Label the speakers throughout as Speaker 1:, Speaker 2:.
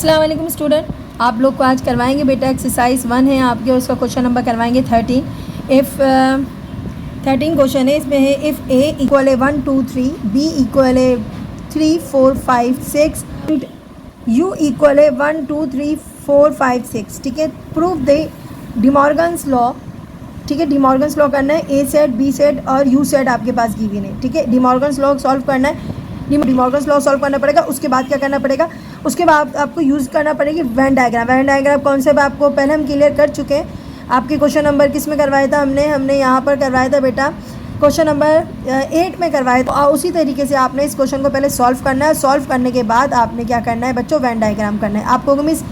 Speaker 1: अस्सलाम वालेकुम स्टूडेंट, आप लोग को आज करवाएंगे बेटा एक्सरसाइज 1 है आपके, उसका क्वेश्चन नंबर करवाएंगे 13। इफ़ 13 क्वेश्चन है, इसमें है इफ़ ए इक्वल है 1 2 3, बी इक्वल है 3 4 5 6, यू इक्वल है 1 2 3 4 5 6। ठीक है, प्रूफ दे डिमॉर्गन्स लॉ। ठीक है, डिमॉर्गन्स लॉ करना है। ए सेट, बी सेट और यू सेट आपके पास गिवन है। ठीक है, डिमॉर्गन्स लॉ सॉल्व करना है। डिमॉर्गन्स लॉ सॉल्व करना पड़ेगा। उसके बाद क्या करना पड़ेगा, उसके बाद आपको यूज़ करना पड़ेगी Venn diagram. Venn diagram concept आपको पहले हम क्लियर कर चुके हैं। आपके क्वेश्चन नंबर किस में करवाया था, हमने यहाँ पर करवाया था बेटा क्वेश्चन नंबर 8 में करवाया था। उसी तरीके से आपने इस क्वेश्चन को पहले सॉल्व करना है। सॉल्व करने के बाद आपने क्या करना है बच्चों, वेन डायग्राम करना है आपको। मिस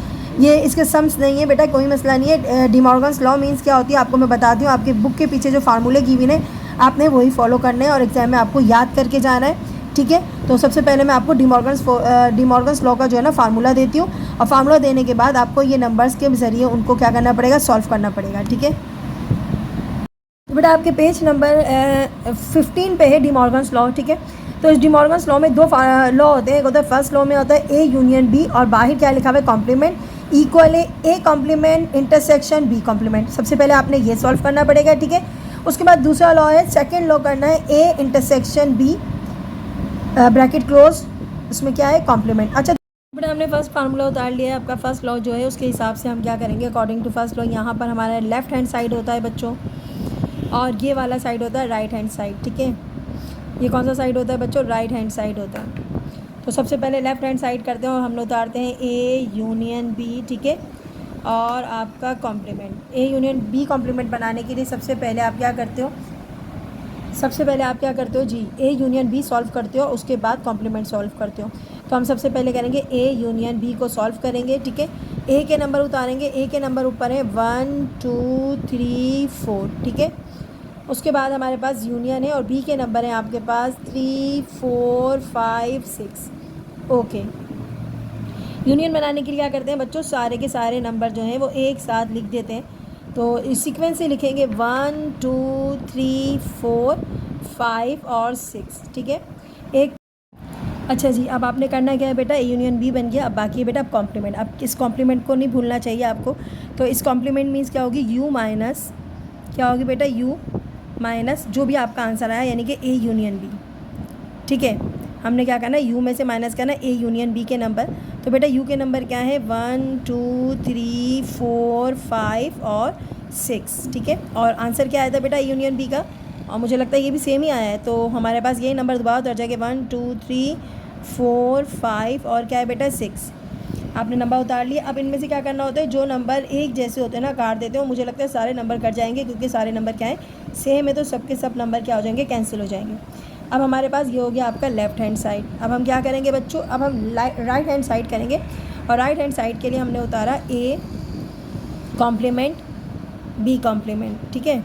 Speaker 1: ये इसके सम्स नहीं है बेटा, कोई मसला नहीं है। डिमॉर्गन्स लॉ मीन्स क्या होती है आपको मैं बताती हूँ। आपके बुक के पीछे जो फार्मूले गिवन है आपने वही फॉलो करने हैं और एग्जाम में आपको याद करके जाना है। ठीक है, तो सबसे पहले मैं आपको डिमॉर्गन्स लॉ का जो है ना फार्मूला देती हूँ, और फार्मूला देने के बाद आपको ये नंबर्स के ज़रिए उनको क्या करना पड़ेगा, सॉल्व करना पड़ेगा। ठीक है, तो बेटा आपके पेज नंबर 15 पे है डिमॉर्गन्स लॉ। ठीक है, तो इस डिमॉर्गन्स लॉ में दो लॉ होते हैं। एक होता है फर्स्ट लॉ में होता है ए यूनियन बी, और बाहर क्या लिखा हुआ है कॉम्प्लीमेंट इक्वल है A complement intersection B complement. सबसे पहले आपने ये सॉल्व करना पड़ेगा। ठीक है, उसके बाद दूसरा लॉ है, सेकेंड लॉ करना है A intersection B bracket close, उसमें क्या है कॉम्प्लीमेंट। अच्छा बेटा हमने फर्स्ट फार्मूला उतार लिया है। आपका फर्स्ट लॉ जो है उसके हिसाब से हम क्या करेंगे, अकॉर्डिंग टू फर्स्ट लॉ यहाँ पर हमारा लेफ्ट हैंड साइड होता है बच्चों, और ये वाला साइड होता है राइट हैंड साइड। ठीक है, ये कौन सा साइड होता है बच्चों, राइट हैंड साइड होता है। तो सबसे पहले लेफ्ट हैंड साइड करते हैं और हम लोग उतारते हैं ए यूनियन बी। ठीक है, और आपका complement A union B complement बनाने के लिए सबसे पहले आप क्या करते हो जी, ए यूनियन बी सॉल्व करते हो, उसके बाद कॉम्प्लीमेंट सॉल्व करते हो। तो हम सबसे पहले करेंगे ए यूनियन बी को सॉल्व करेंगे। ठीक है, ए के नंबर उतारेंगे। ए के नंबर ऊपर है 1 2 3 4। ठीक है, उसके बाद हमारे पास यूनियन है और बी के नंबर हैं आपके पास 3 4 5 6। ओके, यूनियन बनाने के लिए क्या करते हैं बच्चों, सारे के सारे नंबर जो हैं वो एक साथ लिख देते हैं। तो इस सीक्वेंस से लिखेंगे 1 2 3 4 5 और 6। ठीक है, एक अच्छा जी, अब आपने करना क्या है बेटा, ए यूनियन बी बन गया। अब बाकी है बेटा अब कॉम्प्लीमेंट। अब इस कॉम्प्लीमेंट को नहीं भूलना चाहिए आपको। तो इस कॉम्प्लीमेंट मीन्स क्या होगी, यू माइनस क्या होगी बेटा, यू माइनस जो भी आपका आंसर आया, यानी कि ए यूनियन बी। ठीक है, हमने क्या करना है, यू में से माइनस करना ए यूनियन बी के नंबर। तो बेटा यू के नंबर क्या है, 1 2 3 4 5 और 6। ठीक है, और आंसर क्या आया था बेटा यूनियन बी का, और मुझे लगता है ये भी सेम ही आया है। तो हमारे पास यही नंबर दोबारा उतर जाएंगे 1 2 3 4 5 और क्या है बेटा 6। आपने नंबर उतार लिया। अब इनमें से क्या करना होता है, जो नंबर एक जैसे होते हैं ना काट देते हो। मुझे लगता है सारे नंबर कट जाएंगे क्योंकि सारे नंबर क्या है, सेम है, तो सबके सब नंबर क्या हो जाएंगे, कैंसिल हो जाएंगे। अब हमारे पास ये हो गया आपका लेफ़्ट हैंड साइड। अब हम क्या करेंगे बच्चों, अब हम राइट हैंड साइड करेंगे, और राइट हैंड साइड के लिए हमने उतारा ए कॉम्प्लीमेंट बी कॉम्प्लीमेंट। ठीक है,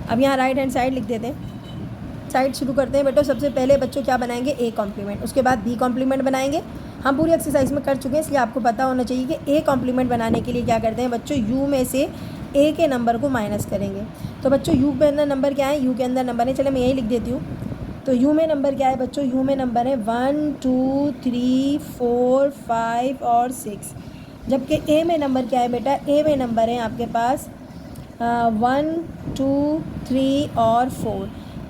Speaker 1: अब यहाँ राइट हैंड साइड लिख देते हैं। साइड शुरू करते हैं बेटा। सबसे पहले बच्चों क्या बनाएंगे, ए कॉम्प्लीमेंट, उसके बाद बी कॉम्प्लीमेंट बनाएंगे। हम पूरी एक्सरसाइज में कर चुके हैं, इसलिए आपको पता होना चाहिए कि ए कॉम्प्लीमेंट बनाने के लिए क्या करते हैं बच्चों, यू में से ए के नंबर को माइनस करेंगे। तो बच्चों यू के अंदर नंबर क्या है, यू के अंदर नंबर है, चले मैं यही लिख देती हूँ। तो यू में नंबर क्या है बच्चों, यू में नंबर है 1 2 3 4 5 और 6। जबकि ए में नंबर क्या है बेटा, ए में नंबर है आपके पास 1 2 3 और 4।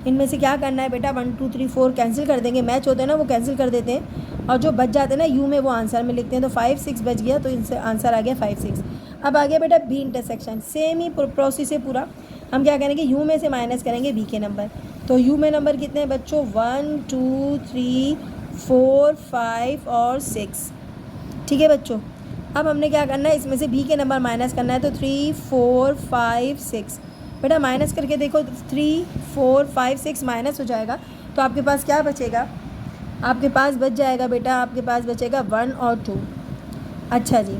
Speaker 1: इनमें से क्या करना है बेटा, 1 2 3 4 कैंसिल कर देंगे। मैच होते हैं ना, वो कैंसिल कर देते हैं, और जो बच जाते हैं ना यू में वो आंसर में लिखते हैं। तो 5 6 बच गया, तो इनसे आंसर आ गया 5 6। अब आ गया बेटा बी इंटरसेक्शन, सेम ही प्रोसेस है पूरा। हम क्या करेंगे, यू में से माइनस करेंगे बी के नंबर। तो यू में नंबर कितने हैं बच्चों, 1 2 3 4 5 और 6। ठीक है बच्चों, अब हमने क्या करना है, इसमें से बी के नंबर माइनस करना है। तो 3 4 5 6 बेटा माइनस करके देखो, 3 4 5 6 माइनस हो जाएगा, तो आपके पास क्या बचेगा, आपके पास बच जाएगा बेटा, आपके पास बचेगा 1 और 2। अच्छा जी,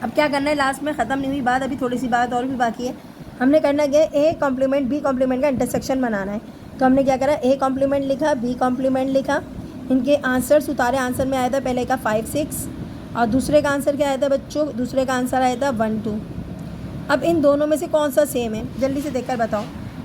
Speaker 1: अब क्या करना है, लास्ट में ख़त्म नहीं हुई बात, अभी थोड़ी सी बात और भी बाकी है। हमने करना क्या है, ए कॉम्प्लीमेंट बी कॉम्प्लीमेंट का इंटरसेक्शन बनाना है। तो हमने क्या करा, ए कॉम्प्लीमेंट लिखा, बी कॉम्प्लीमेंट लिखा, इनके आंसर्स उतारे। आंसर में आया था पहले का 5 6, और दूसरे का आंसर क्या आया था बच्चों, दूसरे का आंसर आया था 1 2। अब इन दोनों में से कौन सा सेम है, जल्दी से देखकर बताओ।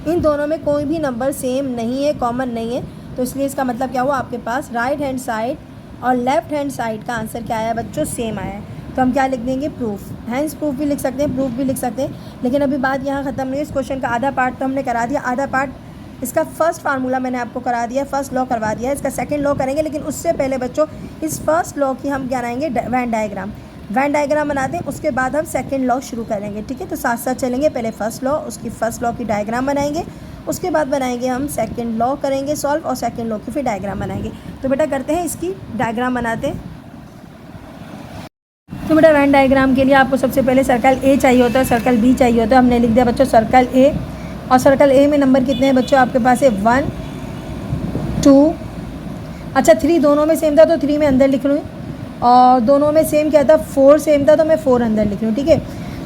Speaker 1: इन दोनों में कोई भी नंबर सेम नहीं है, कॉमन नहीं है, तो इसलिए इसका मतलब क्या हुआ, आपके पास राइट हैंड साइड और लेफ्ट हैंड साइड का आंसर क्या आया बच्चों, सेम आया है। तो हम क्या लिख देंगे, प्रूफ। हैंस प्रूफ भी लिख सकते हैं, प्रूफ भी लिख सकते हैं। लेकिन अभी बात यहाँ ख़त्म नहीं है। इस क्वेश्चन का आधा पार्ट तो हमने करा दिया, आधा पार्ट इसका फर्स्ट फार्मूला मैंने आपको करा दिया, फर्स्ट लॉ करवा दिया है। इसका सेकंड लॉ करेंगे, लेकिन उससे पहले बच्चों इस फर्स्ट लॉ की हम क्या बनाएंगे, वैन डायग्राम। वैन डायग्राम बनाते हैं, उसके बाद हम सेकंड लॉ शुरू करेंगे, ठीक है। तो साथ साथ चलेंगे, पहले फर्स्ट लॉ, उसकी फर्स्ट लॉ की डायग्राम बनाएंगे, उसके बाद बनाएंगे हम सेकंड लॉ करेंगे सॉल्व, और सेकंड लॉ की फिर डायग्राम बनाएंगे। तो बेटा करते हैं, इसकी डायग्राम बनाते हैं। तो बेटा वैन डायग्राम के लिए आपको सबसे पहले सर्कल ए चाहिए होता है, सर्कल बी चाहिए होता है। हमने लिख दिया बच्चों सर्कल ए, और सर्कल ए में नंबर कितने हैं बच्चों आपके पास है 1 2, अच्छा 3 दोनों में सेम था तो 3 में अंदर लिख लूँ, और दोनों में सेम क्या था 4 सेम था तो मैं 4 अंदर लिख लूँ, ठीक है।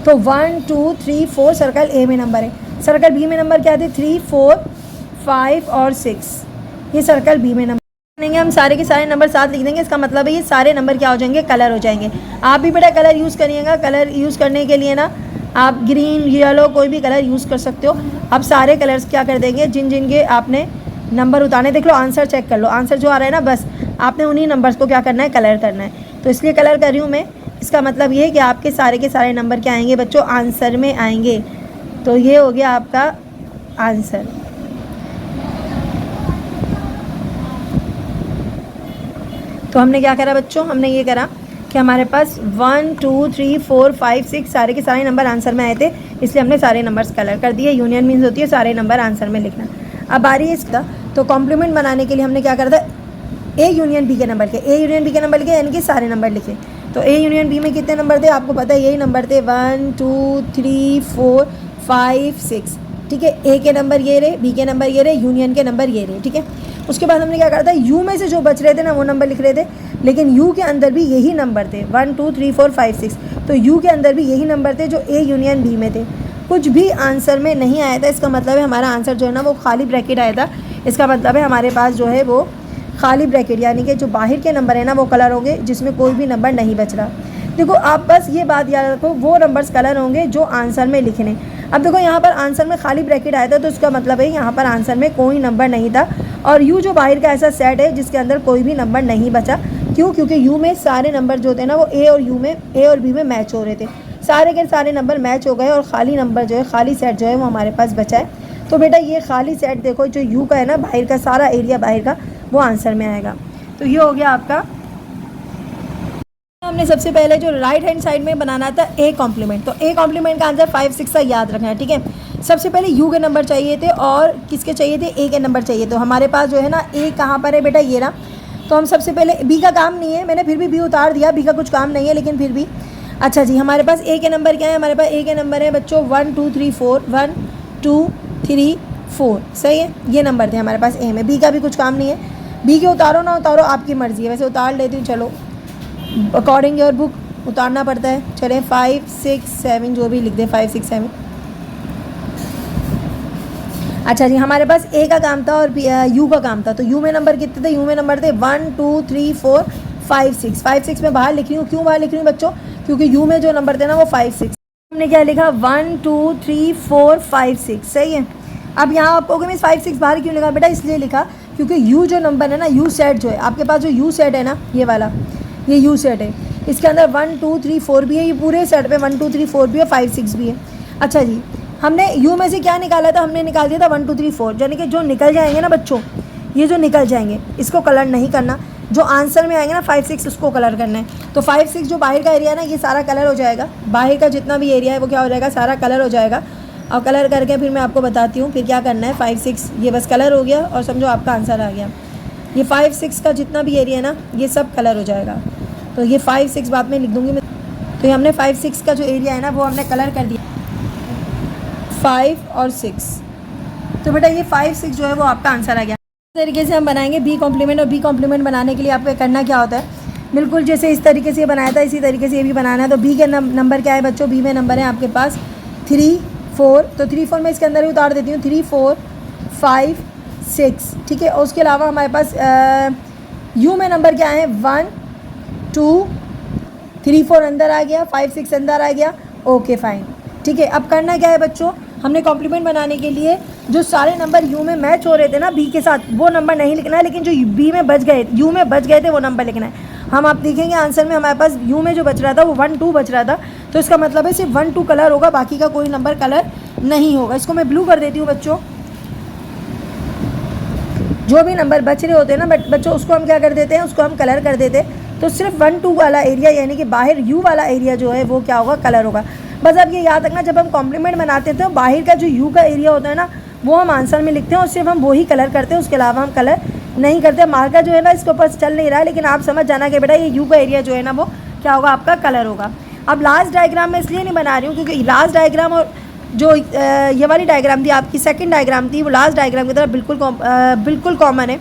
Speaker 1: तो 1 2 3 4 सर्कल ए में नंबर है। सर्कल बी में नंबर क्या थे 3 4 5 और 6, ये सर्कल बी में नंबर बनेंगे। हम सारे के सारे नंबर साथ लिख देंगे, इसका मतलब है ये सारे नंबर क्या हो जाएंगे, कलर हो जाएंगे। आप भी बेटा कलर यूज़ करिएगा, कलर यूज़ करने के लिए ना आप ग्रीन येलो कोई भी कलर यूज़ कर सकते हो। अब सारे कलर्स क्या कर देंगे, जिन जिन के आपने नंबर उतारने, देख लो आंसर चेक कर लो, आंसर जो आ रहा है ना बस आपने उन्हीं नंबर्स को क्या करना है, कलर करना है। तो इसलिए कलर कर रही हूँ मैं। इसका मतलब ये है कि आपके सारे के सारे नंबर क्या आएंगे बच्चों, आंसर में आएंगे। तो ये हो गया आपका आंसर। तो हमने क्या करा बच्चों, हमने ये करा कि हमारे पास 1 2 3 4 5 6 सारे के सारे नंबर आंसर में आए थे, इसलिए हमने सारे नंबर्स कलर कर दिए। यूनियन मीन्स होती है सारे नंबर आंसर में लिखना। अब आ रही है इसका, तो कॉम्प्लीमेंट बनाने के लिए हमने क्या करा था, ए यूनियन बी के नंबर के, ए यूनियन बी के नंबर लिखे, यानी कि सारे नंबर लिखे। तो ए यूनियन बी में कितने नंबर थे आपको पता है, यही नंबर थे 1 2 3 4 5 6, ठीक है। ए के नंबर ये रहे, बी के नंबर ये रहे, यूनियन के नंबर ये रहे, ठीक है। उसके बाद हमने क्या करा था, यू में से जो बच रहे थे ना वो नंबर लिख रहे थे, लेकिन यू के अंदर भी यही नंबर थे 1 2 3 4 5 6, तो यू के अंदर भी यही नंबर थे जो ए यूनियन बी में थे। कुछ भी आंसर में नहीं आया था, इसका मतलब है हमारा आंसर जो है ना वो खाली ब्रैकेट आया था। इसका मतलब है हमारे पास जो है वो खाली ब्रैकेट, यानी कि जो बाहर के नंबर है ना वो कलर होंगे, जिसमें कोई भी नंबर नहीं बच रहा। देखो आप बस ये बात याद रखो, वो नंबर्स कलर होंगे जो आंसर में लिखने। अब देखो यहाँ पर आंसर में खाली ब्रैकेट आया था, तो इसका मतलब है यहाँ पर आंसर में कोई नंबर नहीं था, और यू जो बाहर का ऐसा सेट है जिसके अंदर कोई भी नंबर नहीं बचा। क्यों? क्योंकि यू में सारे नंबर जो थे ना वो ए और बी में मैच हो रहे थे, सारे के सारे नंबर मैच हो गए, और खाली नंबर जो है, खाली सेट जो है वो हमारे पास बचा है। तो बेटा ये खाली सेट देखो, जो यू का है ना बाहर का सारा एरिया बाहर का, वो आंसर में आएगा। तो ये हो गया आपका। हमने सबसे पहले जो राइट हैंड साइड में बनाना था ए कॉम्प्लीमेंट, तो ए कॉम्प्लीमेंट का आंसर 5 6 का याद रखना है, ठीक है। सबसे पहले यू के नंबर चाहिए थे, और किसके चाहिए थे, ए के नंबर चाहिए। तो हमारे पास जो है ना ए कहाँ पर है बेटा, ये रहा। तो हम सबसे पहले, बी का काम नहीं है, मैंने फिर भी बी उतार दिया, बी का कुछ काम नहीं है लेकिन फिर भी। अच्छा जी, हमारे पास ए के नंबर क्या है, हमारे पास ए के नंबर है बच्चों 1 2 3 4, 1 2 3 4, सही है, ये नंबर थे हमारे पास ए में। बी का भी कुछ काम नहीं है, बी के उतारो ना उतारो आपकी मर्ज़ी है, वैसे उतार लेती हूँ, चलो अकॉर्डिंग योर बुक उतारना पड़ता है। चले 5 6 7 जो भी लिख दे, 5 6 7। अच्छा जी, हमारे पास ए का काम था और यू का काम था। तो यू में नंबर कितने थे, यू में नंबर थे 1 2 3 4 5 6। 5 6 में बाहर लिख रही हूँ, क्यों बाहर लिख रही हूँ बच्चों, क्योंकि यू में जो नंबर थे ना वो 5 6। हमने क्या लिखा 1 2 3 4 5 6, सही है। अब यहाँ आप कहोगे मैं 5 6 बाहर क्यों लिखा बेटा, इसलिए लिखा क्योंकि यू जो नंबर है ना, यू सेट जो है आपके पास, जो यू सेट है ना ये वाला, ये यू सेट है, इसके अंदर 1 2 3 4 भी है, ये पूरे सेट पे 1 2 3 4 भी है, 5 6 भी है। अच्छा जी, हमने यू में से क्या निकाला था, हमने निकाल दिया था 1 2 3 4, यानी कि जो निकल जाएंगे ना बच्चों, ये जो निकल जाएंगे इसको कलर नहीं करना, जो आंसर में आएंगे ना 5 6 उसको कलर करना है। तो 5 6 जो बाहर का एरिया है ना ये सारा कलर हो जाएगा, बाहर का जितना भी एरिया है वो क्या हो जाएगा, सारा कलर हो जाएगा। और कलर करके फिर मैं आपको बताती हूँ फिर क्या करना है। 5 6 ये बस कलर हो गया, और समझो आपका आंसर आ गया। ये 5 6 का जितना भी एरिया है ना ये सब कलर हो जाएगा। तो ये 5 6 बाद में लिख दूँगी मैं। तो ये हमने 5 6 का जो एरिया है ना वो हमने कलर कर दिया, 5 और 6। तो बेटा ये 5 6 जो है वो आपका आंसर आ गया। इस तरीके से हम बनाएंगे बी कॉम्प्लीमेंट, और बी कॉम्प्लीमेंट बनाने के लिए आपको करना क्या होता है, बिल्कुल जैसे इस तरीके से बनाया था इसी तरीके से ये भी बनाना है। तो बी के नंबर क्या है बच्चों, बी में नंबर है आपके पास 3 4, तो 3 4 मैं इसके अंदर ही उतार देती हूँ, 3 4 5 6, ठीक है। और उसके अलावा हमारे पास यू में नंबर क्या है 1 2 3 4 अंदर आ गया, 5 6 अंदर आ गया, ओके फाइन, ठीक है। अब करना क्या है बच्चों, हमने कॉम्प्लीमेंट बनाने के लिए जो सारे नंबर यू में मैच हो रहे थे ना बी के साथ, वो नंबर नहीं लिखना है, लेकिन जो बी में बच गए, यू में बच गए थे, वो नंबर लिखना है। हम आप देखेंगे आंसर में हमारे पास यू में जो बच रहा था वो 1 2 बच रहा था, तो इसका मतलब है सिर्फ 1 2 कलर होगा, बाकी का कोई नंबर कलर नहीं होगा। इसको मैं ब्लू कर देती हूँ बच्चों। जो भी नंबर बच रहे होते हैं ना बच्चों, उसको हम क्या कर देते हैं, उसको हम कलर कर देते हैं। तो सिर्फ 1 2 वाला एरिया यानी कि बाहर यू वाला एरिया जो है वो क्या होगा, कलर होगा। बस अब ये याद रखना, जब हम कॉम्प्लीमेंट बनाते हैं तो बाहर का जो यू का एरिया होता है ना वो हम आंसर में लिखते हैं और सिर्फ हम वो ही कलर करते हैं, उसके अलावा हम कलर नहीं करते। मार्कर जो है ना इसके ऊपर चल नहीं रहा है, लेकिन आप समझ जाना कि बेटा ये यू का एरिया जो है ना वो क्या होगा, आपका कलर होगा। अब लास्ट डायग्राम मैं इसलिए नहीं बना रही हूँ क्योंकि लास्ट डायग्राम और जो ये वाली डायग्राम थी आपकी सेकंड डायग्राम थी, वो लास्ट डायग्राम की तरह बिल्कुल कॉमन है,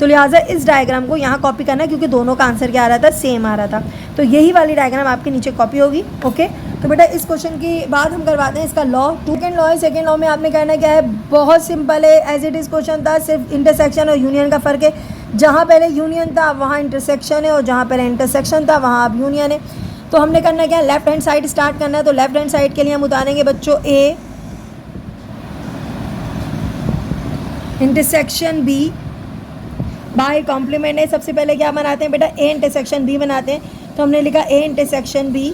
Speaker 1: तो लिहाजा इस डायग्राम को यहाँ कॉपी करना है क्योंकि दोनों का आंसर क्या आ रहा था, सेम आ रहा था। तो यही वाली डायग्राम आपके नीचे कॉपी होगी। ओके, तो बेटा इस क्वेश्चन की बाद हम करवाते हैं इसका लॉ। सेकेंड लॉ है, सेकेंड लॉ में आपने कहना क्या है, बहुत सिंपल है, एज इट इज़ क्वेश्चन था, सिर्फ इंटरसेक्शन और यूनियन का फ़र्क है। जहाँ पहले यूनियन था वहाँ इंटरसेक्शन है और जहाँ पहले इंटरसेक्शन था वहाँ अब यूनियन है। तो हमने करना क्या है, लेफ्ट हैंड साइड स्टार्ट करना है। तो लेफ्ट हैंड साइड के लिए हम उतारेंगे बच्चों A intersection B by complement है। सबसे पहले क्या बनाते हैं बेटा, ए इंटरसेक्शन बी बनाते हैं। तो हमने लिखा ए इंटरसेक्शन बी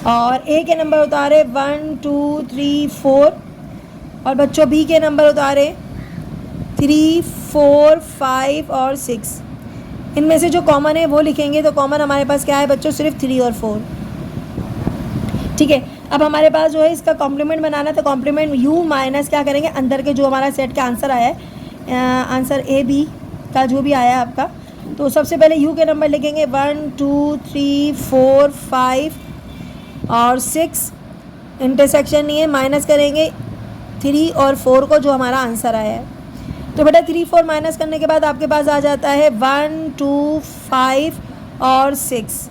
Speaker 1: और ए के नंबर उतारे 1 2 3 4 और बच्चों बी के नंबर उतारे 3 4 5 और 6। इनमें से जो कॉमन है वो लिखेंगे। तो कॉमन हमारे पास क्या है बच्चों, सिर्फ 3 और 4। ठीक है, अब हमारे पास जो है इसका कॉम्प्लीमेंट बनाना है। तो कॉम्प्लीमेंट यू माइनस क्या करेंगे, अंदर के जो हमारा सेट का आंसर आया है, आंसर ए बी का जो भी आया है आपका, तो सबसे पहले यू के नंबर लिखेंगे 1 2 3 4 5 और 6। इंटरसेक्शन नहीं है, माइनस करेंगे 3 और 4 को जो हमारा आंसर आया है। तो बेटा 3 4 माइनस करने के बाद आपके पास आ जाता है 1 2 5 और 6।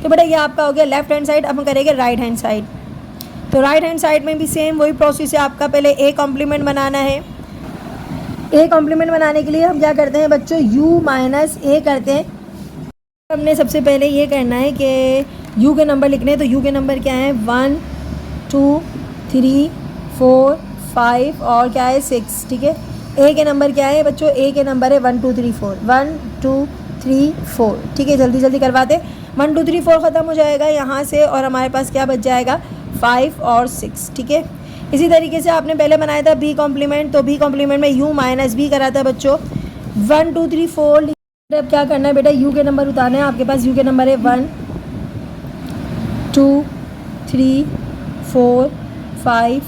Speaker 1: तो बेटा ये आपका हो गया लेफ्ट हैंड साइड। अब हम करेंगे राइट हैंड साइड। तो राइट हैंड साइड में भी सेम वही प्रोसेस है आपका। पहले ए कॉम्प्लीमेंट बनाना है। ए कॉम्प्लीमेंट बनाने के लिए हम क्या करते हैं बच्चों, u माइनस ए करते हैं। हमने सबसे पहले ये करना है कि u के नंबर लिखने हैं। तो u के नंबर क्या है, 1 2 3 4 5 और क्या है 6। ठीक है, ए के नंबर क्या है बच्चों, ए के नंबर है 1 2 3 4 1 2 3 4। ठीक है, जल्दी जल्दी करवाते। 1 2 3 4 ख़त्म हो जाएगा यहाँ से और हमारे पास क्या बच जाएगा, 5 और 6। ठीक है, इसी तरीके से आपने पहले बनाया था बी कॉम्प्लीमेंट। तो बी कॉम्प्लीमेंट में यू माइनस बी करा था बच्चों, 1 2 3 4। अब क्या करना है बेटा, यू के नंबर उतारना है। आपके पास यू के नंबर है 1 2 3 4 5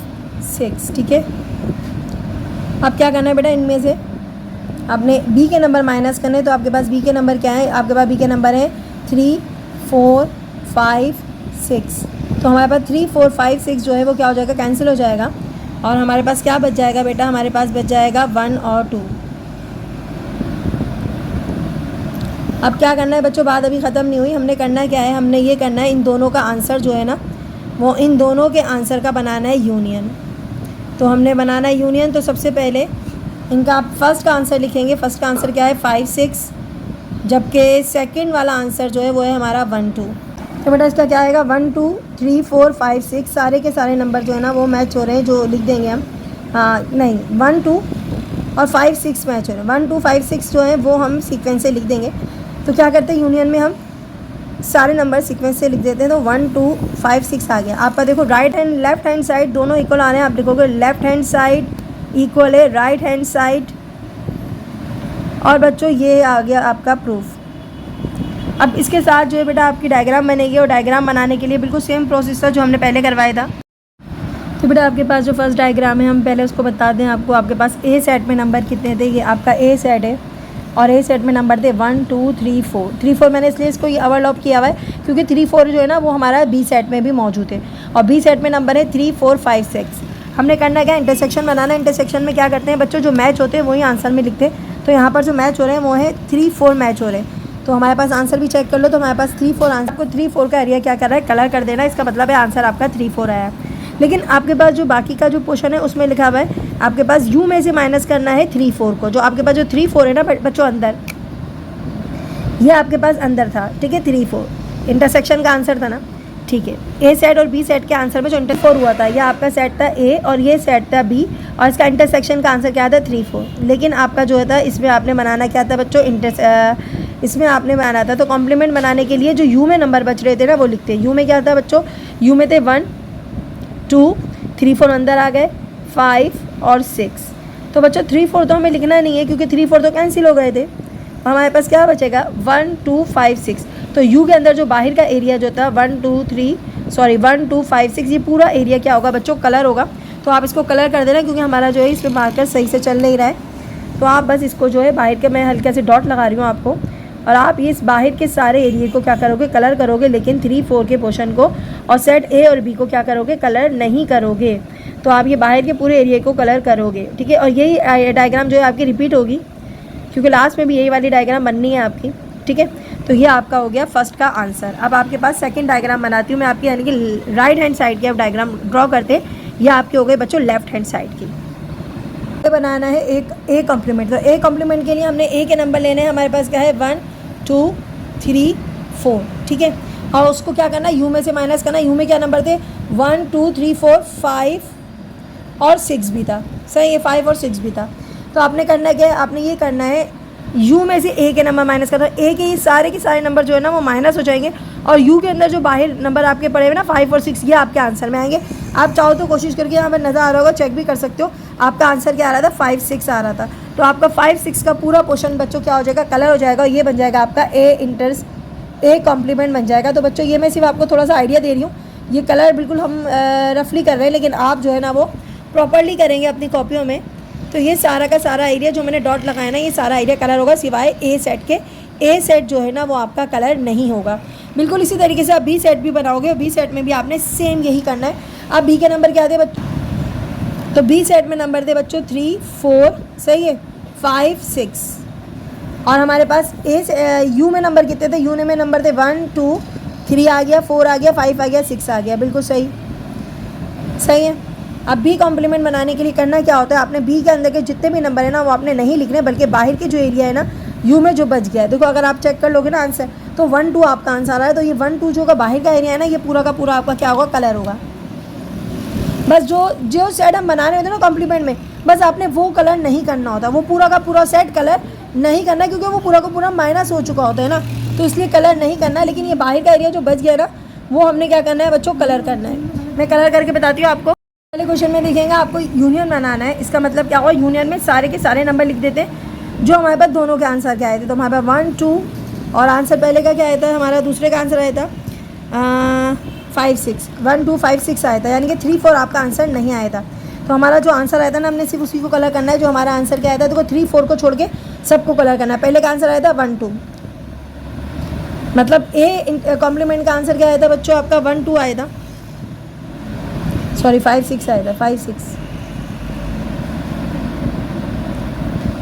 Speaker 1: 6। ठीक है, अब क्या करना है बेटा, इनमें से आपने बी के नंबर माइनस करने। तो आपके पास बी के नंबर क्या है, आपके पास बी के नंबर है 3 4 5 6। तो हमारे पास 3 4 5 6 जो है वो क्या हो जाएगा, कैंसिल हो जाएगा और हमारे पास क्या बच जाएगा बेटा, हमारे पास बच जाएगा 1 और 2। अब क्या करना है बच्चों, बात अभी ख़त्म नहीं हुई। हमने करना क्या है, हमने ये करना है इन दोनों का आंसर जो है ना वो इन दोनों के आंसर का बनाना है यूनियन। तो हमने बनाना है यूनियन। तो सबसे पहले इनका आप फर्स्ट का आंसर लिखेंगे। फर्स्ट का आंसर क्या है 5 6, जबकि सेकंड वाला आंसर जो है वो है हमारा 1 2। तो बेटा इसका क्या आएगा, 1 2 3 4 5 6 सारे के सारे नंबर जो है ना वो मैच हो रहे हैं, जो लिख देंगे हम। हाँ नहीं, 1 2 और 5 6 मैच हो रहे हैं। 1 2 5 6 जो है वो हम सीक्वेंस से लिख देंगे। तो क्या करते हैं, यूनियन में हम सारे नंबर सीक्वेंस से लिख देते हैं। तो 1 2 5 6 आ गया आपका। देखो right hand left hand side दोनों इक्वल आ रहे हैं। आप देखोगे लेफ्ट हैंड साइड इक्वल है राइट हैंड साइड। और बच्चों ये आ गया आपका प्रूफ। अब इसके साथ जो है बेटा आपकी डायग्राम बनेगी और डायग्राम बनाने के लिए बिल्कुल सेम प्रोसेस था जो हमने पहले करवाया था। तो बेटा आपके पास जो फर्स्ट डायग्राम है हम पहले उसको बता दें आपको। आपके पास ए सेट में नंबर कितने थे, ये आपका ए सेट है और ए सेट में नंबर थे 1 2 3 4। 3 4 मैंने इसलिए इसको ओवरलैप किया हुआ है क्योंकि 3 4 जो है ना वो हमारा बी सेट में भी मौजूद है और बी सेट में नंबर है 3 4 5 6। हमने करना क्या, इंटरसेक्शन बनाना। इंटरसेक्शन में क्या करते हैं बच्चों, जो मैच होते हैं वही आंसर में लिखते हैं। तो यहाँ पर जो मैच हो रहे हैं वो है 3 4 मैच हो रहे हैं। तो हमारे पास आंसर भी चेक कर लो। तो हमारे पास 3 4 आंसर को 3 4 का एरिया क्या कर रहा है, कलर कर देना। इसका मतलब है आंसर आपका 3 4 आया। लेकिन आपके पास जो बाकी का जो पोर्शन है उसमें लिखा हुआ है आपके पास यू में से माइनस करना है 3 4 को। जो आपके पास जो 3 4 है ना बच्चों अंदर, ये आपके पास अंदर था। ठीक है, 3 4 इंटरसेक्शन का आंसर था ना, ठीक है, ए सेट और बी सेट के आंसर में जो इंटर हुआ था, ये आपका सेट था ए और ये सेट था बी, और इसका इंटरसेक्शन का आंसर क्या था 3 4। लेकिन आपका जो था इसमें आपने बनाना क्या था बच्चों, इसमें आपने बनाना था, तो कॉम्प्लीमेंट बनाने के लिए जो यू में नंबर बच रहे थे ना वो लिखते हैं। यू में क्या था बच्चों, यू में थे 1 2 3 4 अंदर आ गए, 5 और 6। तो बच्चों 3 4 तो हमें लिखना नहीं है क्योंकि 3 4 तो कैंसिल हो गए थे। हमारे पास क्या बचेगा 1 2 5 6। तो यू के अंदर जो बाहर का एरिया जो था 1 2 5 6, ये पूरा एरिया क्या होगा बच्चों, कलर होगा। तो आप इसको कलर कर देना क्योंकि हमारा जो है इसमें मार्कर सही से चल नहीं रहा है। तो आप बस इसको जो है बाहर के, मैं हल्के से डॉट लगा रही हूँ आपको, और आप ये इस बाहर के सारे एरिया को क्या करोगे, कलर करोगे, लेकिन 3 4 के पोर्शन को और सेट ए और बी को क्या करोगे, कलर नहीं करोगे। तो आप ये बाहर के पूरे एरिया को कलर करोगे, ठीक है। और यही डायग्राम जो है आपकी रिपीट होगी क्योंकि लास्ट में भी यही वाली डायग्राम बननी है आपकी, ठीक है। तो ये आपका हो गया फर्स्ट का आंसर। अब आपके पास सेकंड डायग्राम बनाती हूँ मैं आपकी, यानी कि राइट हैंड साइड की आप डायग्राम ड्रॉ करते, ये आपके हो गए बच्चों लेफ्ट हैंड साइड की। बनाना है एक ए कॉम्प्लीमेंट, तो ए कॉम्प्लीमेंट के लिए हमने ए के नंबर लेने हैं। हमारे पास क्या है 1 2 3 4, ठीक है। और उसको क्या करना है, यू में से माइनस करना। यू में क्या नंबर थे 1 2 3 4 5 और 6 भी था, सही है, 5 और 6 भी था। तो आपने करना क्या है, आपने ये करना है यू में से ए के नंबर माइनस करना। ए के ये सारे के सारे नंबर जो है ना वो माइनस हो जाएंगे, और यू के अंदर जो बाहर नंबर आपके पड़े हुए ना 5 और 6, ये आपके आंसर में आएंगे। आप चाहो तो कोशिश करके यहाँ पर नज़र आ रहा होगा, चेक भी कर सकते हो। आपका आंसर क्या आ रहा था 5 6 आ रहा था। तो आपका 5 6 का पूरा पोर्शन बच्चों क्या हो जाएगा, कलर हो जाएगा, और ये बन जाएगा आपका ए कॉम्प्लीमेंट बन जाएगा। तो बच्चों ये मैं सिर्फ आपको थोड़ा सा आइडिया दे रही हूँ, ये कलर बिल्कुल हम रफली कर रहे हैं, लेकिन आप जो है ना वो प्रॉपरली करेंगे अपनी कॉपियों में। तो ये सारा का सारा एरिया जो मैंने डॉट लगाया ना, ये सारा एरिया कलर होगा सिवाय ए सेट के। ए सेट जो है ना वो आपका कलर नहीं होगा। बिल्कुल इसी तरीके से आप बी सेट भी बनाओगे, और बी सेट में भी आपने सेम यही करना है। अब बी के नंबर क्या थे बच्चों, तो बी सेट में नंबर थे बच्चों 3 4, सही है, 5 6। और हमारे पास यू में नंबर कितने थे, यू में नंबर थे 1 2 3 आ गया, 4 आ गया, 5 आ गया, 6 आ गया, बिल्कुल सही, सही है। अब बी कॉम्प्लीमेंट बनाने के लिए करना क्या होता है, आपने बी के अंदर के जितने भी नंबर है ना वो आपने नहीं लिखने, बल्कि बाहर के जो एरिया है ना यू में जो बच गया है, देखो अगर आप चेक कर लोगे ना आंसर, तो 1 2 आपका आंसर आ रहा है। तो ये 1 2 जो का बाहर का एरिया है ना, ये पूरा का पूरा आपका क्या होगा, कलर होगा। बस जो सेट हम बना रहे होते हैं ना कॉम्प्लीमेंट में, बस आपने वो कलर नहीं करना होता, वो पूरा का पूरा सेट कलर नहीं करना, क्योंकि वो पूरा का पूरा माइनस हो चुका होता है ना, तो इसलिए कलर नहीं करना है। लेकिन ये बाहर का एरिया जो बच गया ना, वो हमने क्या करना है बच्चों, कलर करना है। मैं कलर करके बताती हूँ आपको। पहले क्वेश्चन में देखेंगे आपको यूनियन बनाना है। इसका मतलब क्या हुआ, यूनियन में सारे के सारे नंबर लिख देते हैं जो हमारे पास दोनों के आंसर क्या आए थे। तो हमारे पास 1 2 और आंसर पहले का क्या आया था, हमारा दूसरे का आंसर आया था 5 6, 1 2 5 6 आया था, यानी कि 3 4 आपका आंसर नहीं आया था। तो हमारा जो आंसर आया था ना, हमने सिर्फ उसी को कलर करना है जो हमारा आंसर क्या आया था। देखो 3 4 को छोड़ के सबको कलर करना है। पहले का आंसर आया था 1 2, मतलब ए कॉम्प्लीमेंट का आंसर क्या आया था बच्चों, आपका 1 2 आया था, सॉरी 5 6 आया था, 5 6,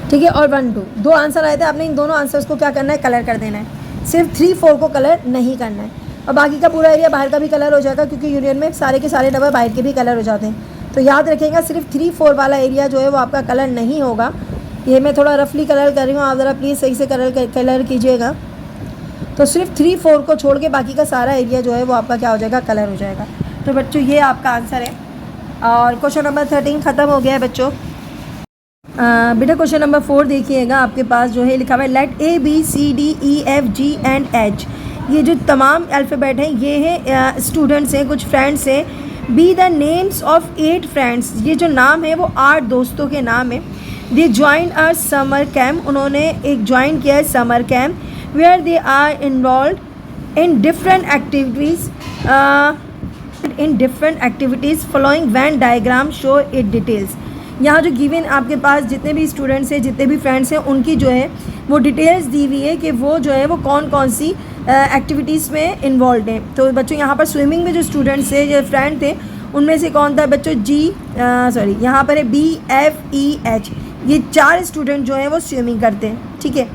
Speaker 1: ठीक है। और 1 2 दो आंसर आए थे, आपने इन दोनों आंसर्स को क्या करना है, कलर कर देना है। सिर्फ 3 4 को कलर नहीं करना है, और बाकी का पूरा एरिया बाहर का भी कलर हो जाएगा, क्योंकि यूनियन में सारे के सारे नंबर बाहर के भी कलर हो जाते हैं। तो याद रखिएगा सिर्फ 3 4 वाला एरिया जो है वो आपका कलर नहीं होगा। ये मैं थोड़ा रफली कलर कर रही हूँ, आप ज़रा प्लीज़ सही से कलर कीजिएगा। तो सिर्फ 3 4 को छोड़ के बाकी का सारा एरिया जो है वो आपका क्या हो जाएगा, कलर हो जाएगा। तो बच्चों ये आपका आंसर है, और क्वेश्चन नंबर 13 ख़त्म हो गया है बच्चों। बेटा क्वेश्चन नंबर 4 देखिएगा, आपके पास जो है लिखा हुआ है late A B C D E F G and H। ये जो तमाम अल्फ़ाबेट हैं ये है स्टूडेंट्स हैं, कुछ फ्रेंड्स हैं। Be the names of 8 friends, ये जो नाम है वो 8 दोस्तों के नाम है। They join a summer camp, उन्होंने एक ज्वाइन किया है summer camp, where they are involved in different activities following Venn diagram show it details. यहाँ जो गिवन आपके पास जितने भी स्टूडेंट्स हैं, जितने भी फ्रेंड्स हैं, उनकी जो है वो डिटेल्स दी हुई है कि वो जो है वो कौन कौन सी एक्टिविटीज़ में इन्वॉल्व हैं। तो बच्चों यहाँ पर स्विमिंग में जो स्टूडेंट्स थे, जो फ्रेंड थे, उनमें से कौन था बच्चों, यहाँ पर है BFEH, ये 4 स्टूडेंट जो हैं वो स्विमिंग करते हैं, ठीक है।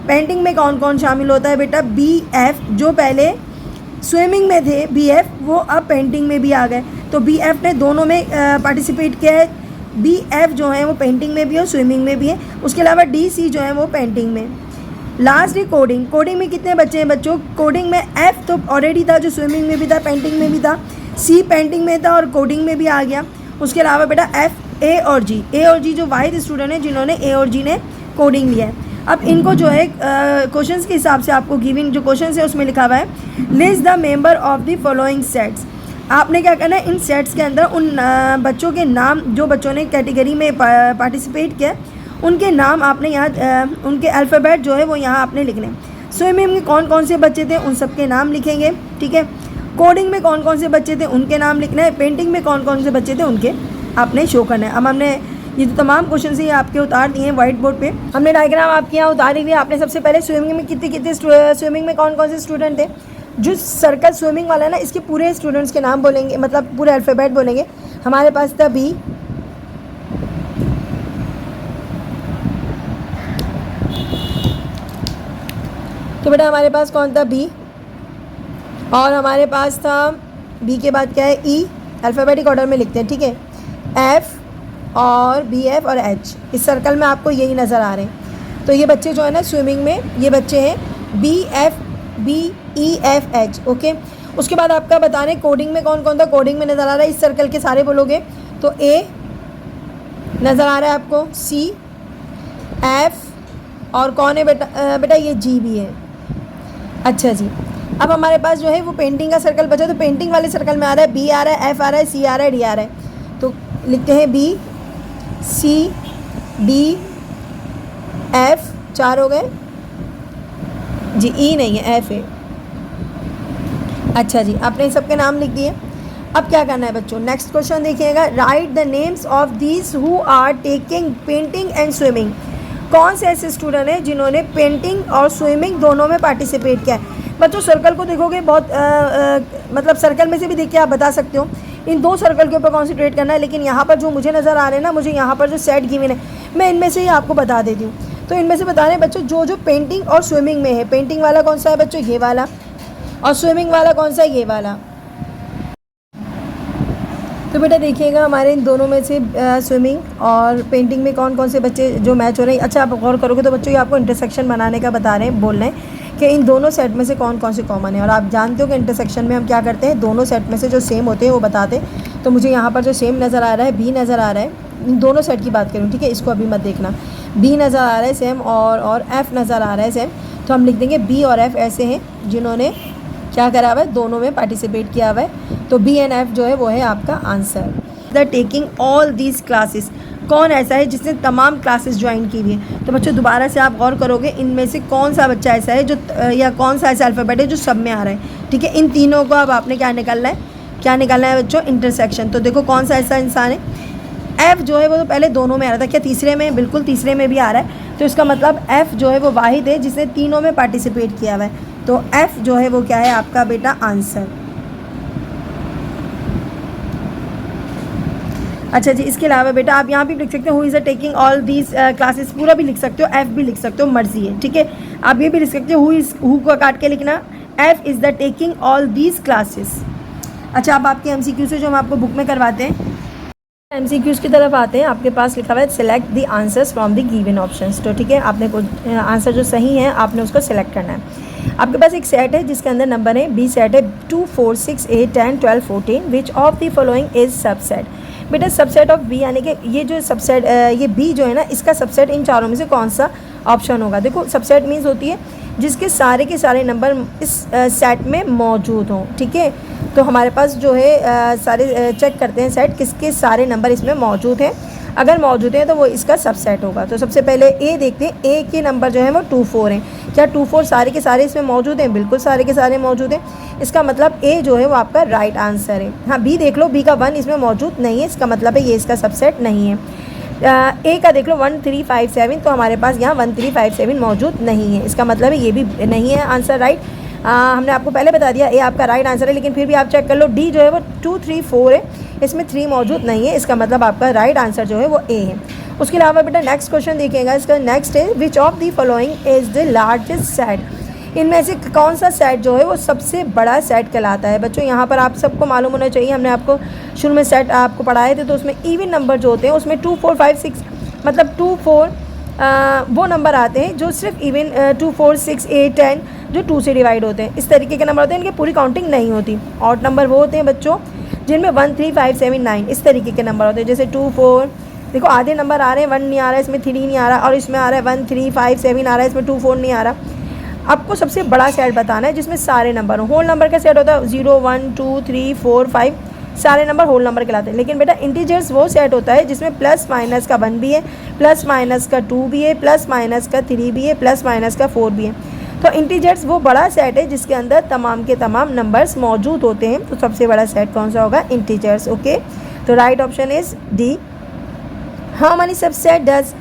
Speaker 1: पेंटिंग में कौन कौन शामिल होता है बेटा, BF जो पहले स्विमिंग में थे, BF वो अब पेंटिंग में भी आ गए। तो BF ने दोनों में पार्टिसिपेट किया है। BF जो है वो पेंटिंग में भी है और स्विमिंग में भी है। उसके अलावा DC जो है वो पेंटिंग में। लास्ट है कोडिंग। कोडिंग में कितने बच्चे हैं बच्चों? कोडिंग में एफ तो ऑलरेडी था, जो स्विमिंग में भी था, पेंटिंग में भी था, सी पेंटिंग में था और कोडिंग में भी आ गया। उसके अलावा बेटा एफ, ए और जी। ए और जी जो वाहिद स्टूडेंट हैं जिन्होंने ए और जी ने कोडिंग लिया है। अब इनको जो है क्वेश्चंस के हिसाब से आपको गिविंग जो क्वेश्चन है उसमें लिखा हुआ है list the member of the following sets. आपने क्या करना है, इन सेट्स के अंदर उन बच्चों के नाम, जो बच्चों ने कैटेगरी में पार्टिसिपेट किया, उनके नाम आपने यहाँ उनके अल्फ़ाबेट जो है वो यहाँ आपने लिखने। स्विमिंग में कौन कौन से बच्चे थे उन सब के नाम लिखेंगे, ठीक है। कोडिंग में कौन कौन से बच्चे थे उनके नाम लिखना है। पेंटिंग में कौन कौन से बच्चे थे उनके आपने शो करना है। अब हमने ये जो तमाम क्वेश्चन ये आपके उतार दिए हैं व्हाइट बोर्ड पे। हमने डायग्राम आपके यहाँ उतारी हुई है। आपने सबसे पहले स्विमिंग में कितने स्विमिंग में कौन कौन से स्टूडेंट थे, जो सर्कल स्विमिंग वाला है ना, इसके पूरे स्टूडेंट्स के नाम बोलेंगे, मतलब पूरे अल्फ़ाबेट बोलेंगे। हमारे पास था बी, तो बेटा हमारे पास कौन था? बी। और हमारे पास था बी के बाद क्या है? ई। अल्फ़ाबेटिक ऑर्डर में लिखते हैं, ठीक है। एफ़ और बी, एफ और एच, इस सर्कल में आपको यही नज़र आ रहे हैं। तो ये बच्चे जो है ना स्विमिंग में, ये बच्चे हैं बी, एफ, बी, ई, एफ, एच, ओके। उसके बाद आपका बता रहे कोडिंग में कौन कौन था। कोडिंग में नज़र आ रहा है, इस सर्कल के सारे बोलोगे तो ए नज़र आ रहा है आपको, सी, एफ और कौन है बेटा? बेटा ये जी भी है। अच्छा जी, अब हमारे पास जो है वो पेंटिंग का सर्कल बचा, तो पेंटिंग वाले सर्कल में आ रहा है बी आ रहा है, एफ आ रहा है, सी आ रहा है, डी आ रहा है। तो लिखते हैं बी, सी, डी, एफ, 4 हो गए जी। ई नहीं है, एफ है। अच्छा जी, आपने सबके नाम लिख दिए। अब क्या करना है बच्चों? नेक्स्ट क्वेश्चन देखिएगा। Write the names of these who are taking painting and swimming. कौन से ऐसे स्टूडेंट हैं जिन्होंने पेंटिंग और स्विमिंग दोनों में पार्टिसिपेट किया है? बच्चों सर्कल को देखोगे, बहुत मतलब सर्कल में से भी देख के आप बता सकते हो। इन 2 सर्कल के ऊपर कॉन्सेंट्रेट करना है, लेकिन यहाँ पर जो मुझे नज़र आ रहे हैं ना, मुझे यहाँ पर जो सेट गिवन है, मैं इनमें से ही आपको बता देती हूँ। तो इनमें से बता रहे हैं बच्चों जो जो पेंटिंग और स्विमिंग में है। पेंटिंग वाला कौन सा है बच्चों? ये वाला। और स्विमिंग वाला कौन सा है? ये वाला। तो बेटा देखिएगा हमारे इन दोनों में से स्विमिंग और पेंटिंग में कौन कौन से बच्चे जो मैच हो रहे हैं। अच्छा, आप गौर करोगे तो बच्चों ये आपको इंटरसेक्शन बनाने का बता रहे हैं, बोल रहे हैं कि इन दोनों सेट में से कौन कौन से कॉमन है। और आप जानते हो कि इंटरसेक्शन में हम क्या करते हैं, दोनों सेट में से जो सेम होते हैं वो बताते हैं। तो मुझे यहाँ पर जो सेम नज़र आ रहा है, बी नज़र आ रहा है। इन दोनों सेट की बात करूँ, ठीक है, इसको अभी मत देखना। बी नज़र आ रहा है सेम और एफ़ नज़र आ रहा है सेम। तो हम लिख देंगे बी और एफ़ ऐसे हैं जिन्होंने क्या करा हुआ है, दोनों में पार्टिसिपेट किया हुआ है। तो बी एंड एफ़ जो है वो है आपका answer. The taking all these classes, कौन ऐसा है जिसने तमाम क्लासेस ज्वाइन की हुई है? तो बच्चों दोबारा से आप गौर करोगे, इनमें से कौन सा बच्चा ऐसा है जो या कौन सा ऐसा अल्फ़ाबेट है जो सब में आ रहा है, ठीक है। इन तीनों को अब आपने क्या निकालना है, क्या निकालना है बच्चों? इंटरसेक्शन। तो देखो कौन सा ऐसा इंसान है, एफ़ जो है वो तो पहले दोनों में आ रहा था, क्या तीसरे में? बिल्कुल तीसरे में भी आ रहा है। तो इसका मतलब एफ़ जो है वो वाहिद है जिसने तीनों में पार्टिसिपेट किया हुआ है। तो एफ़ जो है वो क्या है आपका बेटा आंसर। अच्छा जी, इसके अलावा बेटा आप यहाँ भी लिख सकते हो who is a taking all these classes, पूरा भी लिख सकते हो, एफ़ भी लिख सकते हो, मर्जी है, ठीक है। आप ये भी लिख सकते हो हु को काट के लिखना, F is the taking all these classes. अच्छा, अब आपके MCQ से जो हम आपको बुक में करवाते हैं, MCQs की तरफ आते हैं। आपके पास लिखा हुआ है select the answers from the given options. तो ठीक है, आपने कुछ आंसर जो सही है आपने उसको सिलेक्ट करना है। आपके पास एक सेट है जिसके अंदर नंबर है, बी सेट है 2, 4, 6, 8, 10, 12, 14। Which of the following is subset? बेटा सबसेट ऑफ बी यानी कि ये जो सबसेट ये बी जो है ना, इसका सबसेट इन चारों में से कौन सा ऑप्शन होगा? देखो सबसेट मीन्स होती है जिसके सारे के सारे नंबर इस सेट में मौजूद हों, ठीक है। तो हमारे पास जो है सारे चेक करते हैं सेट किसके सारे नंबर इसमें मौजूद हैं। अगर मौजूद हैं तो वो इसका सबसेट होगा। तो सबसे पहले ए देखते हैं, ए के नंबर जो है वो 2, 4 हैं। क्या 2, 4 सारे के सारे इसमें मौजूद हैं? बिल्कुल सारे के सारे मौजूद हैं। इसका मतलब ए जो है वो आपका राइट आंसर है। हाँ, बी देख लो, बी का 1 इसमें मौजूद नहीं है, इसका मतलब है ये इसका सबसेट नहीं है। ए का देख लो 1, 3, 5, 7, तो हमारे पास यहाँ 1, 3, 5, 7 मौजूद नहीं है, इसका मतलब है ये भी नहीं है आंसर राइट। हमने आपको पहले बता दिया ए आपका राइट आंसर है, लेकिन फिर भी आप चेक कर लो, डी जो है वो 2, 3, 4 है, इसमें 3 मौजूद नहीं है, इसका मतलब आपका राइट आंसर जो है वो ए है। उसके अलावा बेटा नेक्स्ट क्वेश्चन देखिएगा, इसका नेक्स्ट है which of the following is the largest set? इनमें से कौन सा सेट जो है वो सबसे बड़ा सेट कहलाता है? बच्चों यहाँ पर आप सबको मालूम होना चाहिए, हमने आपको शुरू में सेट आपको पढ़ाए थे, तो उसमें इवन नंबर जो होते हैं उसमें 2, 4, 5, 6 मतलब 2, 4, वो नंबर आते हैं जो सिर्फ इवन 2, 4, 6, 8, 10 जो 2 से डिवाइड होते हैं, इस तरीके के नंबर होते हैं, इनकी पूरी काउंटिंग नहीं होती। ऑड नंबर वो होते हैं बच्चों जिनमें 1, 3, 5, 7, 9 इस तरीके के नंबर होते हैं, जैसे 2, 4। देखो आधे नंबर आ रहे हैं, 1 नहीं आ रहा है, इसमें 3 नहीं आ रहा, और इसमें आ रहा है 1, 3, 5, 7 आ रहा है, इसमें 2, 4 नहीं आ रहा। आपको सबसे बड़ा सेट बताना है जिसमें सारे नंबर हो। होल नंबर का सेट होता है 0, 1, 2, 3, 4, 5 सारे नंबर होल नंबर कहलाते हैं। लेकिन बेटा इंटीजर्स वो सेट होता है जिसमें प्लस माइनस का 1 भी है, प्लस माइनस का 2 भी है, प्लस माइनस का 3 भी है, प्लस माइनस का 4 भी है। तो इंटीजर्स वो बड़ा सेट है जिसके अंदर तमाम के तमाम नंबर्स मौजूद होते हैं। तो सबसे बड़ा सेट कौन सा होगा? इंटीजर्स। ओके, तो right option is D. How many subset does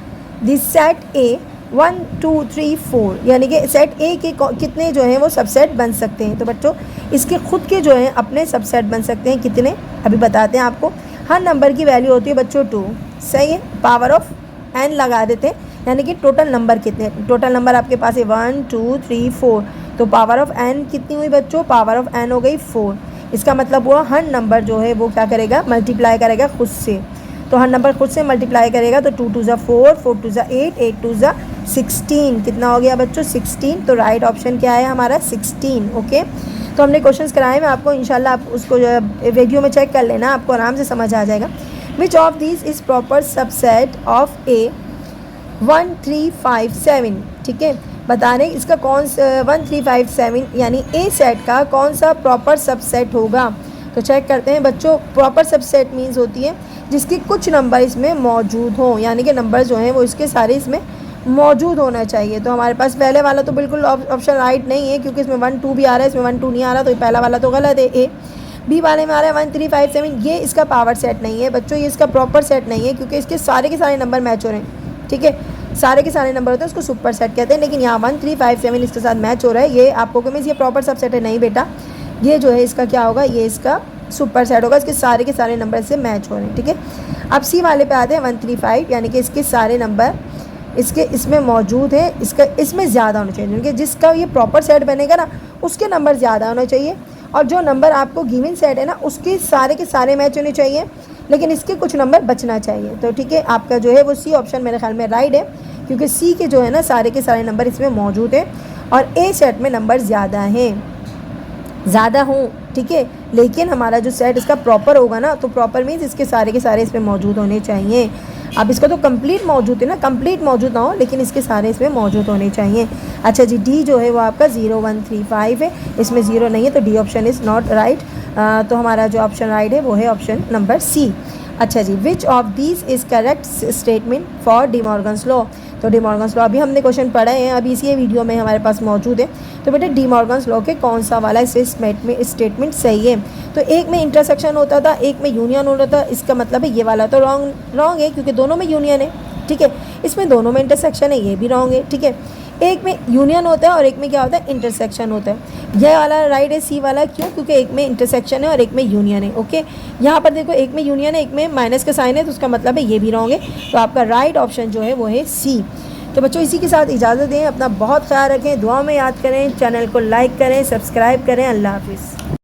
Speaker 1: this set ए 1, 2, 3, 4, यानी कि सेट ए के कितने जो हैं वो सबसेट बन सकते हैं? तो बच्चों इसके खुद के जो हैं अपने सबसेट बन सकते हैं कितने, अभी बताते हैं आपको। हर नंबर की वैल्यू होती है बच्चों 2, सही है, पावर ऑफ n लगा देते हैं, यानी कि टोटल नंबर कितने, टोटल नंबर आपके पास है 1, 2, 3, 4, तो पावर ऑफ n कितनी हुई बच्चों? पावर ऑफ n हो गई 4। इसका मतलब हुआ हर नंबर जो है वो क्या करेगा? मल्टीप्लाई करेगा खुद से। तो हर नंबर खुद से मल्टीप्लाई करेगा, तो 2 2 ज़ा 4, 4 2 ज़ा 8, 8 2 ज़ा 16, कितना हो गया बच्चों? 16। तो राइट ऑप्शन क्या है हमारा? 16। ओके, तो हमने क्वेश्चंस कराए, मैं आपको इंशाल्लाह आप उसको वीडियो में चेक कर लेना, आपको आराम से समझ आ जाएगा। Which of this is proper subset of ए 1, 3, 5, 7, ठीक है, बता रहे इसका कौन सा 1, 3, 5, 7 यानी ए सेट का कौन सा प्रॉपर सबसेट होगा। तो चेक करते हैं बच्चों। प्रॉपर सबसेट मीन्स होती है जिसके कुछ नंबर इसमें मौजूद हों, यानी कि नंबर जो हैं वो इसके सारे इसमें मौजूद होना चाहिए। तो हमारे पास पहले वाला तो बिल्कुल ऑप्शन राइट नहीं है, क्योंकि इसमें 1, 2 भी आ रहा है, इसमें 1, 2 नहीं आ रहा, तो पहला वाला तो गलत है। ए बी वाले में आ रहा है 1, 3, 5, 7, ये इसका पावर सेट नहीं है बच्चों, ये इसका प्रॉपर सेट नहीं है, क्योंकि इसके सारे के सारे नंबर मैच हो रहे हैं, ठीक है, सारे के सारे नंबर होते हैं, उसको सुपर सेट कहते हैं। लेकिन यहाँ 1, 3, 5, 7 इसके साथ मैच हो रहा है, ये आपको मीन्स ये प्रॉपर सबसेट है नहीं बेटा, ये जो है इसका क्या होगा? ये इसका सुपर सेट होगा, इसके सारे के सारे नंबर से मैच हो रहे हैं, ठीक है। अब सी वाले पे आते हैं 1, 3, 5, यानी कि इसके सारे नंबर इसके इसमें मौजूद है, इसका इसमें ज़्यादा होना चाहिए, क्योंकि जिसका ये प्रॉपर सेट बनेगा ना उसके नंबर ज़्यादा होना चाहिए, और जो नंबर आपको गिवन सेट है ना उसके सारे के सारे मैच होने चाहिए, लेकिन इसके कुछ नंबर बचना चाहिए। तो ठीक है, आपका जो है वो सी ऑप्शन मेरे ख्याल में राइट है, क्योंकि सी के जो है ना सारे के सारे नंबर इसमें मौजूद हैं, और ए सेट में नंबर ज़्यादा हैं, ज़्यादा हों, ठीक है, लेकिन हमारा जो सेट इसका प्रॉपर होगा ना, तो प्रॉपर मीन्स इसके सारे के सारे इसमें मौजूद होने चाहिए। अब इसका तो कंप्लीट मौजूद है ना, कंप्लीट मौजूद ना हो लेकिन इसके सारे इसमें मौजूद होने चाहिए। अच्छा जी, डी जो है वो आपका 0, 1, 3, 5 है, इसमें 0 नहीं है, तो D option is not right. तो हमारा जो ऑप्शन राइट है वो है ऑप्शन नंबर सी। अच्छा जी, which of these is correct statement for De Morgan's law. तो डी मॉर्गन्स लॉ अभी हमने क्वेश्चन पढ़े हैं, अभी इसी वीडियो में हमारे पास मौजूद है। तो बेटा डी मॉर्गन्स लॉ के कौन सा वाला स्टेटमेंट सही है? तो एक में इंटरसेक्शन होता था, एक में यूनियन होता था, इसका मतलब है ये वाला तो रॉन्ग है, क्योंकि दोनों में यूनियन है, ठीक है, इसमें दोनों में इंटरसेक्शन है, ये भी रॉन्ग है, ठीक है। एक में यूनियन होता है और एक में क्या होता है? इंटरसेक्शन होता है। यह वाला राइट है, सी वाला क्यों? क्योंकि एक में इंटरसेक्शन है और एक में यूनियन है। ओके, यहाँ पर देखो एक में यूनियन है, एक में माइनस का साइन है, तो उसका मतलब है ये भी रॉन्ग है। तो आपका राइट ऑप्शन जो है वो है सी। तो बच्चों इसी के साथ इजाज़त दें, अपना बहुत ख्याल रखें, दुआ में याद करें, चैनल को लाइक करें, सब्सक्राइब करें। अल्लाह हाफिज़।